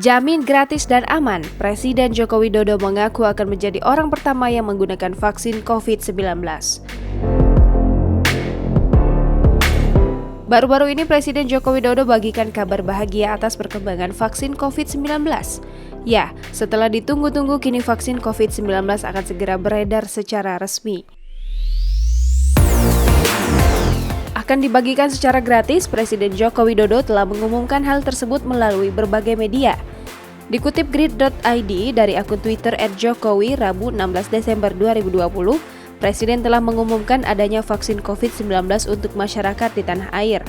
Jamin gratis dan aman, Presiden Joko Widodo mengaku akan menjadi orang pertama yang menggunakan vaksin COVID-19. Baru-baru ini Presiden Joko Widodo bagikan kabar bahagia atas perkembangan vaksin COVID-19. Ya, setelah ditunggu-tunggu kini vaksin COVID-19 akan segera beredar secara resmi. Akan dibagikan secara gratis, Presiden Joko Widodo telah mengumumkan hal tersebut melalui berbagai media. Dikutip grid.id dari akun Twitter @jokowi Rabu 16 Desember 2020, Presiden telah mengumumkan adanya vaksin COVID-19 untuk masyarakat di tanah air.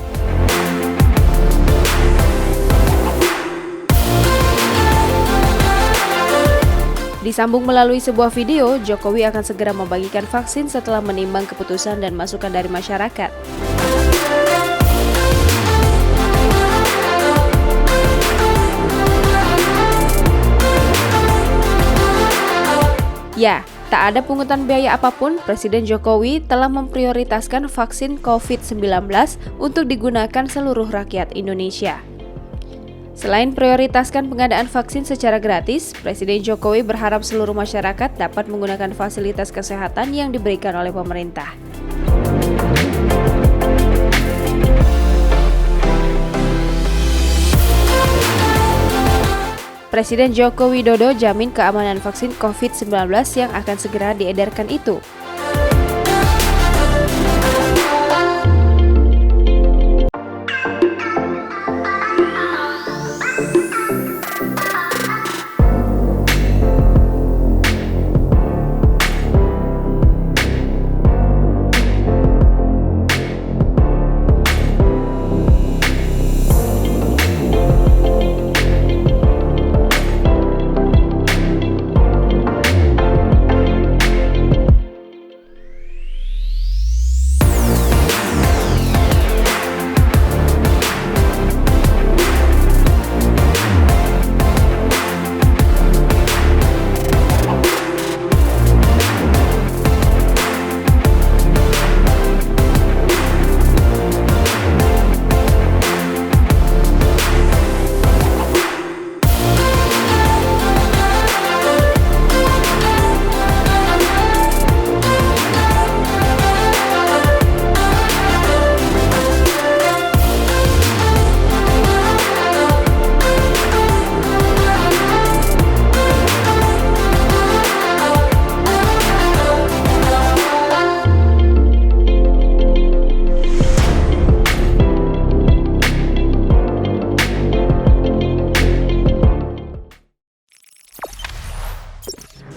Disambung melalui sebuah video, Jokowi akan segera membagikan vaksin setelah menimbang keputusan dan masukan dari masyarakat. Ya, tak ada pungutan biaya apapun, Presiden Jokowi telah memprioritaskan vaksin COVID-19 untuk digunakan seluruh rakyat Indonesia. Selain prioritaskan pengadaan vaksin secara gratis, Presiden Jokowi berharap seluruh masyarakat dapat menggunakan fasilitas kesehatan yang diberikan oleh pemerintah. Presiden Joko Widodo jamin keamanan vaksin COVID-19 yang akan segera diedarkan itu.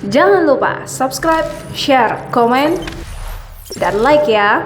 Jangan lupa subscribe, share, komen, dan like ya!